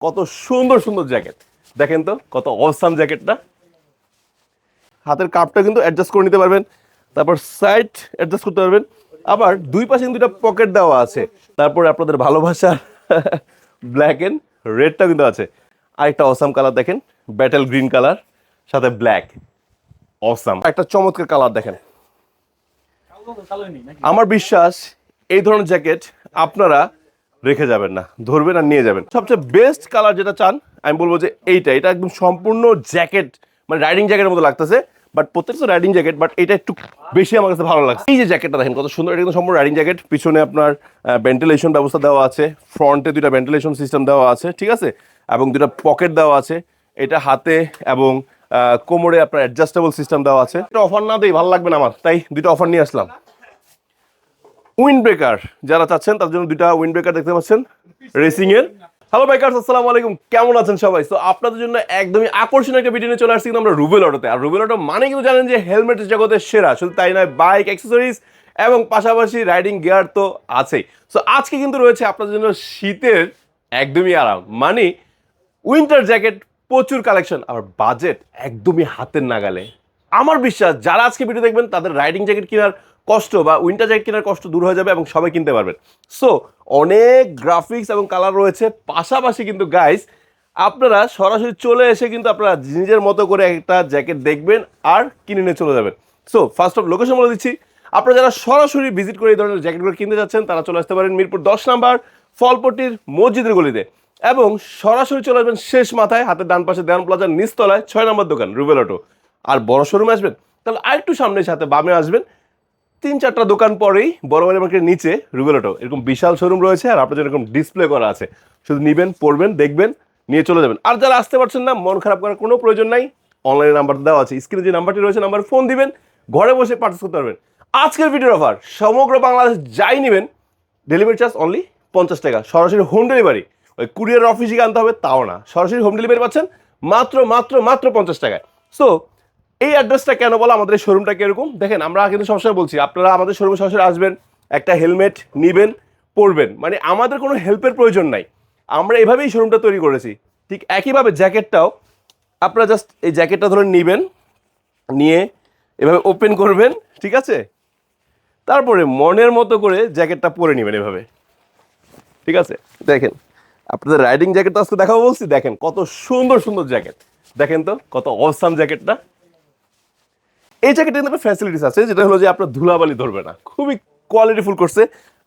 কত সুন্দর সুন্দর জ্যাকেট দেখেন তো, কত অসাম জ্যাকেটটা। হাতের কাপটা কিন্তু অ্যাডজাস্ট করে নিতে পারবেন, তারপর সাইড অ্যাডজাস্ট করতে পারবেন, আবার দুই পাশে কিন্তু একটা পকেট দেওয়া আছে। তারপরে আপনাদের ভালোবাসার ব্ল্যাক এন্ড রেডটা কিন্তু আছে। আরেকটা অসাম কালার দেখেন, ব্যাটেল গ্রিন কালার সাথে ব্ল্যাক, অসাম একটা চমৎকার কালার দেখেন। আমার বিশ্বাস এই ধরনের জ্যাকেট আপনারা রেখে যাবেন না, ধরবেন আর নিয়ে যাবেন। সবচেয়ে বেস্ট কালার যেটা চান আমি বলবো যে এটা একদম সম্পূর্ণ জ্যাকেট, মানে রাইডিং জ্যাকেটের মতো লাগতেছে, বাট প্রত্যেকটা রাইডিং জ্যাকেট, বাট এটা একটু বেশি আমার কাছে ভালো লাগছে। এই যে জ্যাকেটটা দেখেন কত সুন্দর, এটা কিন্তু সম্পূর্ণ রাইডিং জ্যাকেট। পিছনে আপনার ভেন্টিলেশন ব্যবস্থা দেওয়া আছে, ফ্রন্টে দুইটা ভেন্টিলেশন সিস্টেম দেওয়া আছে, ঠিক আছে, এবং দুইটা পকেট দেওয়া আছে। এটা হাতে এবং কোমরে আপনার অ্যাডজাস্টেবল সিস্টেম দেওয়া আছে। এটা অফার না দেই ভালো লাগবে না আমার, তাই দুইটা অফার নিয়ে আসলাম। উইন্ড ব্রেকার যারা চাচ্ছেন তার জন্য দুইটা উইন্ড ব্রেকার দেখতে পাচ্ছেন রেসিং এর। হ্যালো বাইকার্স, আসসালামু আলাইকুম, কেমন আছেন সবাই? তো আপনাদের জন্য একদমই আকর্ষণীয় একটা ভিডিও নিয়ে চলে আসছি কিন্তু আমরা রুবেল অটোতে। আর রুবেল অটো মানে কিন্তু জানেন যে হেলমেটের জগতের সেরা, শুধু তাই নয়, বাইক অ্যাক্সেসরিজ এবং পাশাপাশি রাইডিং গিয়ার তো আছেই। সো আজকে কিন্তু রয়েছে আপনাদের জন্য শীতের একদমই আরাম, মানে উইন্টার জ্যাকেট, প্রচুর কালেকশন, আর বাজেট একদমই হাতের নাগালে। আমার বিশ্বাস যারা আজকে ভিডিও দেখবেন তাদের রাইডিং জ্যাকেট কেনার কষ্ট বা উইন্টার জ্যাকেট কেনার কষ্ট দূর হয়ে যাবে এবং সবাই কিনতে পারবেন। সো অনেক গ্রাফিক্স এবং কালার রয়েছে, পাশাপাশি কিন্তু গাইস আপনারা সরাসরি চলে এসে কিন্তু আপনারা নিজের মতো করে একটা জ্যাকেট দেখবেন আর কিনে নিয়ে চলে যাবেন। সো ফার্স্ট অফ লোকেশন বলে দিচ্ছি, আপনারা যারা সরাসরি ভিজিট করে এই ধরনের জ্যাকেটগুলো কিনতে যাচ্ছেন তারা চলে আসতে পারেন মিরপুর 10 নাম্বার ফলপট্টির মসজিদের গলিতে, এবং সরাসরি চলে আসবেন শেষ মাথায় হাতের ডান পাশে দেওয়ান প্লাজার নিচতলায় 6 নম্বর দোকান রুবেল অটো। আর বড় শোরুমে আসবেন তাহলে আরেকটু সামনে সাথে বামে আসবেন, 3-4টা দোকান পরেই বড় মার্কেটের নিচে রুবেল অটো, এরকম বিশাল শোরুম রয়েছে। আর আপনাদের এরকম ডিসপ্লে করা আছে, শুধু নিবেন, পড়বেন, দেখবেন, নিয়ে চলে যাবেন। আর যারা আসতে পারছেন না, মন খারাপ করার কোনো প্রয়োজন নাই, অনলাইনে নাম্বার দেওয়া আছে, স্ক্রিনে যে নাম্বারটি রয়েছে নাম্বার ফোন দিবেন, ঘরে বসে পার্চেস করতে পারবেন। আজকের ভিডিওর অফার, সমগ্র বাংলাদেশ যাই নেবেন ডেলিভারি চার্জ অনলি 50 টাকা, সরাসরি হোম ডেলিভারি। ওই কুরিয়ার অফিসে আনতে হবে তাও না, সরাসরি হোম ডেলিভারি পাচ্ছেন মাত্র মাত্র মাত্র 50 টাকায়। সো এই অ্যাড্রেসটা কেন বলা, আমাদের এই শোরুমটা কিরকম দেখেন, আমরা কিন্তু সবসময় বলছি আপনারা আমাদের শোরুমে সরাসরি আসবেন, একটা হেলমেট নিবেন, পরবেন, মানে আমাদের কোনো হেল্পের প্রয়োজন নাই, আমরা এভাবেই শোরুমটা তৈরি করেছি। ঠিক একইভাবে জ্যাকেটটাও আপনারা জাস্ট এই জ্যাকেটটা ধরে নিবেন, নিয়ে এভাবে ওপেন করবেন, ঠিক আছে, তারপরে মনের মতো করে জ্যাকেটটা পরে নেবেন এভাবে, ঠিক আছে। দেখেন আপনাদের রাইডিং জ্যাকেট তো আজকে দেখাবো বলছি, দেখেন কত সুন্দর সুন্দর জ্যাকেট, দেখেন তো কত অসাম জ্যাকেটটা। এই জ্যাকেটে কিন্তু একটা ফ্যাসিলিটিস আছে, যেটা হলো যে আপনার ধুলাবালি ধরবে না, খুবই কোয়ালিটিফুল করছে।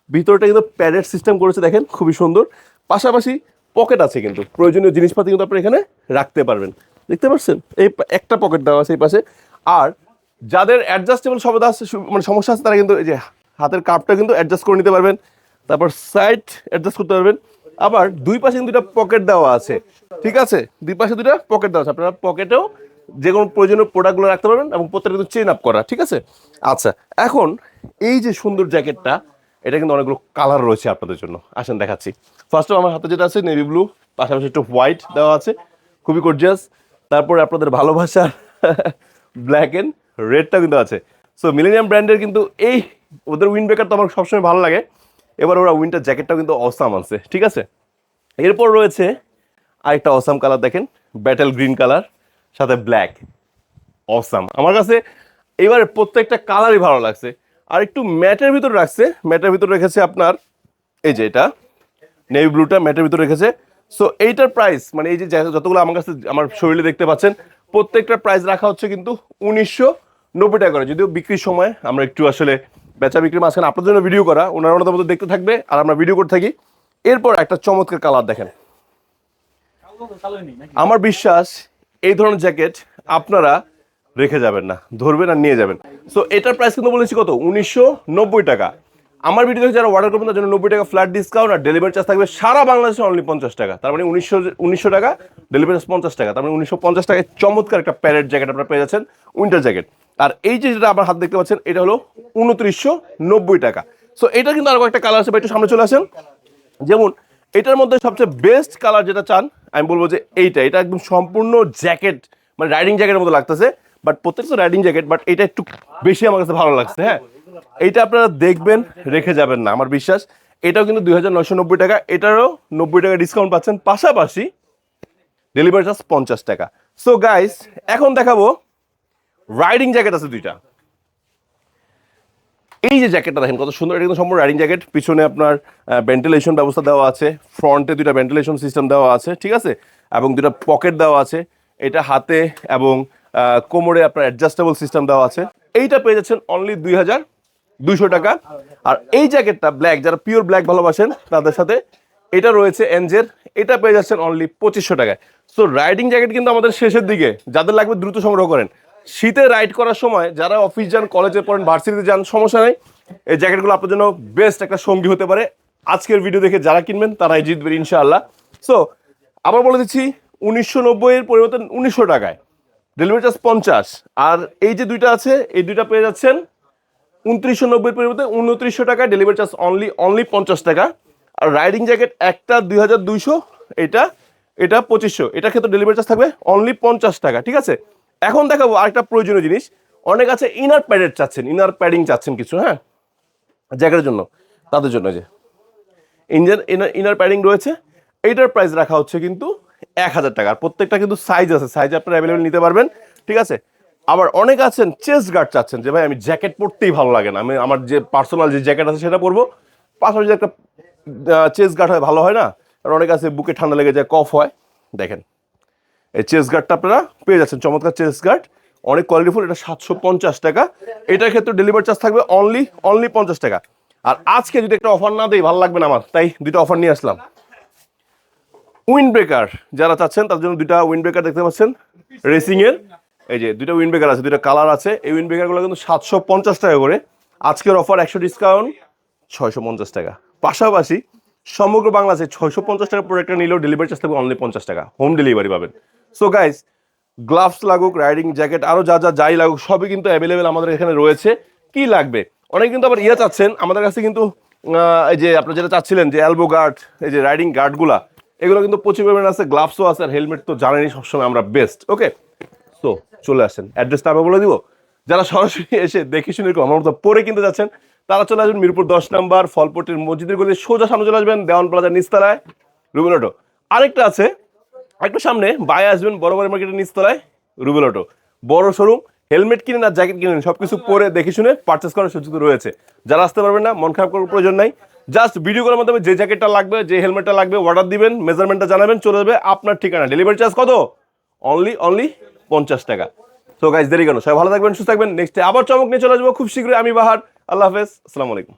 ভিতরটা কিন্তু প্যাডেড সিস্টেম করেছে, দেখেন খুবই সুন্দর। পাশাপাশি পকেট আছে, কিন্তু প্রয়োজনীয় জিনিসপাতি কিন্তু আপনি এখানে রাখতে পারবেন, দেখতে পাচ্ছেন এই একটা পকেট দেওয়া আছে এই পাশে। আর যাদের অ্যাডজাস্টেবল সুবিধা আছে, মানে সমস্যা আছে, তারা কিন্তু এই যে হাতের কাপটা কিন্তু অ্যাডজাস্ট করে নিতে পারবেন, তারপর সাইড অ্যাডজাস্ট করতে পারবেন, আবার দুই পাশে কিন্তু দুইটা পকেট দেওয়া আছে, ঠিক আছে, দুই পাশে দুইটা পকেট দেওয়া আছে, আপনারা পকেটেও যে কোনো প্রয়োজনীয় প্রোডাক্টগুলো রাখতে পারবেন, এবং প্রত্যেকটা কিন্তু চেন আপ করা, ঠিক আছে। আচ্ছা, এখন এই যে সুন্দর জ্যাকেটটা, এটা কিন্তু অনেকগুলো কালার রয়েছে আপনাদের জন্য, আসেন দেখাচ্ছি। ফার্স্ট অফ আমার হাতে যেটা আছে নেভি ব্লু, পাশাপাশি একটু হোয়াইট দেওয়া আছে, খুবই গর্জিয়াস। তারপরে আপনাদের ভালোবাসার ব্ল্যাক এন্ড রেডটা কিন্তু আছে। সো মিলেনিয়াম ব্র্যান্ডের কিন্তু এই ওদের উইন্ড ব্রেকার তো আমার সবসময় ভালো লাগে, এবার ওরা উইন্টার জ্যাকেটটাও কিন্তু অসাম আনছে, ঠিক আছে। এরপর রয়েছে আরেকটা অসাম কালার দেখেন, ব্যাটেল গ্রিন কালার সাথে ব্ল্যাক, অসাম। আমার কাছে এবারে প্রত্যেকটা কালারই ভালো লাগছে। আর একটু ম্যাটের ভিতরে রাখছে, ম্যাটের ভিতরে রেখেছে আপনার এই যে এটা নেভি ব্লুটা ম্যাটের ভিতরে রেখেছে। সো এইটার প্রাইস, মানে এই যে যতগুলো আমার কাছে আমার শরীরে দেখতে পাচ্ছেন, প্রত্যেকটার প্রাইস রাখা হচ্ছে কিন্তু 1990 টাকা করে, যদিও বিক্রির সময় আমরা একটু আসলে বেচা বিক্রির মাঝখানে আপনাদের জন্য ভিডিও করা, ওনার ওনাদের মধ্যে দেখতে থাকবে আর আমরা ভিডিও করতে থাকি। এরপর একটা চমৎকার কালার দেখেন, আমার বিশ্বাস এই ধরনের জ্যাকেট আপনারা রেখে যাবেন না, ধরবেন আর নিয়ে যাবেন। সো এটার প্রাইস কিন্তু বলেছি কত, 1990 টাকা। আমার ভিডিও যারা অর্ডার করবেন তার জন্য 90 টাকা ফ্ল্যাট ডিসকাউন্ট, আর ডেলিভারি চার্জ থাকবে সারা বাংলাদেশে অনলি 50 টাকা, তার মানে 1900 টাকা, ডেলিভারি চার্জ 50 টাকা, তার মানে 1950 টাকায় চমৎকার একটা প্যারেড জ্যাকেট আপনারা পেয়ে যাচ্ছেন, উইন্টার জ্যাকেট। আর এই যে যেটা আমার হাত দেখতে পাচ্ছেন, এটা হলো 2990 টাকা। সো এটা কিন্তু আরো একটা কালার আছে, একটু সামনে চলে আসেন। যেমন এটার মধ্যে সবচেয়ে বেস্ট কালার যেটা চান আমি বলবো যে এটা একদম সম্পূর্ণ জ্যাকেট, মানে রাইডিং জ্যাকেটের মতো লাগতেছে, বাট প্রত্যেকটা রাইডিং জ্যাকেট, বাট এটা একটু বেশি আমার কাছে ভালো লাগছে। হ্যাঁ, এইটা আপনারা দেখবেন, রেখে যাবেন না, আমার বিশ্বাস। এটাও কিন্তু 2990 টাকা, এটারও 90 টাকা ডিসকাউন্ট পাচ্ছেন। পাশাপাশি ডেলিভারি চার্জ 50 টাকা। সো গাইস এখন দেখাবো রাইডিং জ্যাকেট আছে দুইটা। এই যে জ্যাকেটটা দেখেন কত সুন্দর, এটা কিন্তু সম্পূর্ণ রাইডিং জ্যাকেট। পিছনে আপনার ভেন্টিলেশন ব্যবস্থা দেওয়া আছে, ফ্রন্টে দুইটা ভেন্টিলেশন সিস্টেম দেওয়া আছে, ঠিক আছে, এবং দুইটা পকেট দেওয়া আছে। এটা হাতে এবং কোমরে আপনার অ্যাডজাস্টেবল সিস্টেম দেওয়া আছে। এইটা পেয়ে যাচ্ছেন অনলি 2200 টাকা। আর এই জ্যাকেটটা ব্ল্যাক, যারা পিওর ব্ল্যাক ভালোবাসেন তাদের সাথে এটা রয়েছে এনজের, এটা পেয়ে যাচ্ছেন অনলি 2500 টাকায়। সো রাইডিং জ্যাকেট কিন্তু আমাদের শেষের দিকে, যাদের লাগবে দ্রুত সংগ্রহ করেন। শীতে রাইড করার সময় যারা অফিস যান, কলেজে পড়েন, ভার্সিটিতে যান, সমস্যা নেই, এই জ্যাকেটগুলো আপনার জন্য বেস্ট একটা সঙ্গী হতে পারে। আজকের ভিডিও দেখে যারা কিনবেন তারাই জিতবেন ইনশাআল্লাহ। সো আবার বলে দিচ্ছি, 1990 এর পরিবর্তে 1900 টাকায়, ডেলিভারি চার্জ 50। আর এই যে দুইটা আছে, এই দুইটা পেয়ে যাচ্ছেন 2990 এর পরিবর্তে 2900 টাকায়, ডেলিভারি চার্জ অনলি 50 টাকা। আর রাইডিং জ্যাকেট একটা 2200, এটা 2500, এটার ক্ষেত্রে ডেলিভারি চার্জ থাকবে অনলি 50 টাকা, ঠিক আছে। এখন দেখাবো আরেকটা প্রয়োজনীয় জিনিস। অনেক আছে ইনার প্যাডেড চাচ্ছেন, ইনার প্যাডিং চাচ্ছেন কিছু, হ্যাঁ, জ্যাকেটের জন্য, তাদের জন্য যে ইনার প্যাডিং রয়েছে। এইটার প্রাইস রাখা হচ্ছে কিন্তু 1000 টাকা। আর প্রত্যেকটা কিন্তু সাইজ আছে, সাইজ আপনারা অ্যাভেলেবেল নিতে পারবেন, ঠিক আছে। আবার অনেক আছেন চেস্ট গার্ড চাচ্ছেন, যে ভাই আমি জ্যাকেট পরতেই ভালো লাগে না, আমি আমার যে পার্সোনাল যে জ্যাকেট আছে সেটা পরবো, পাশাপাশি একটা চেস্ট গার্ড হয়, ভালো হয় না? আর অনেক আছে বুকে ঠান্ডা লেগে যায়, কফ হয়, দেখেন এই চেস্ট গার্ডটা আপনারা পেয়ে যাচ্ছেন, চমৎকার চেস্ট গার্ড, অনেক কোয়ালিটিফুল। এটা 750 টাকা। এটার ক্ষেত্রে ডেলিভারি চার্জ থাকবে অনলি 50 টাকা। আর আজকে যদি একটা অফার না দেই ভালো লাগবে না আমার, তাই দুটো অফার নিয়ে আসলাম। উইন্ড ব্রেকার যারা চাচ্ছেন তার জন্য দুইটা উইন্ড ব্রেকার দেখতে পাচ্ছেন রেসিং এর, এই যে দুইটা উইন্ড ব্রেকার আছে, দুইটা কালার আছে। এই উইন্ড ব্রেকারগুলো কিন্তু 750 টাকা করে, আজকের অফার 100 ডিসকাউন্ট 650 টাকা। পাশাপাশি সমগ্র বাংলাদেশে 650 টাকা প্রোডাক্টটা নিলেও ডেলিভারি চার্জ থাকবে অনলি 50 টাকা, হোম ডেলিভারি পাবেন। সো গাইস, গ্লাভস লাগুক, রাইডিং জ্যাকেট, আরও যাই লাগুক, সবই কিন্তু অ্যাভেলেবেল আমাদের এখানে রয়েছে। কি লাগবে? অনেকে কিন্তু আবার চাচ্ছেন আমাদের কাছে, কিন্তু এই যে আপনারা যেটা চাচ্ছিলেন যে এলবো গার্ড, এই যে রাইডিং গার্ডগুলা, এগুলো কিন্তু প্রচুর পরিমাণে আছে। গ্লাভসও আছে, আর হেলমেট তো জানেনই সবসময় আমরা বেস্ট। ওকে, সো চলে আসেন, অ্যাড্রেসটা আমি বলে দিব। যারা সরাসরি এসে দেখে শুনে আমার মতো পরে কিনতে যাচ্ছেন তারা চলে আসবেন মিরপুর 10 নম্বর ফলপট্টির মসজিদের গলি সোজা সামনে চলে আসবেন, দেওয়ান প্লাজার নিচতলায় রুবেল অটো। আরেকটা আছে একটু সামনে, বাই আসবেন বড় মার্কেটের নিচতলায় রুবেল অটো, বড় শোরুম। হেলমেট কিনেন আর জ্যাকেট কিনেন, সবকিছু পরে দেখে শুনে পারচেস করার সুযোগ রয়েছে। যারা আসতে পারবেন না, মন খারাপ করার প্রয়োজন নাই, জাস্ট ভিডিও কলের মাধ্যমে যে জ্যাকেটটা লাগবে, যে হেলমেটটা লাগবে অর্ডার দিবেন, মেজারমেন্টটা জানাবেন, চলে যাবে আপনার ঠিকানা। ডেলিভারি চার্জ কত? অনলি 50 টাকা। তো গাইস দেরি কেন, সবাই ভালো থাকবেন, সুস্থ থাকবেন। নেক্সট আবার চমক নিয়ে চলে আসবো খুব শীঘ্রই। আমি বাহার, আল্লাহ হাফেজ, আসসালামু আলাইকুম।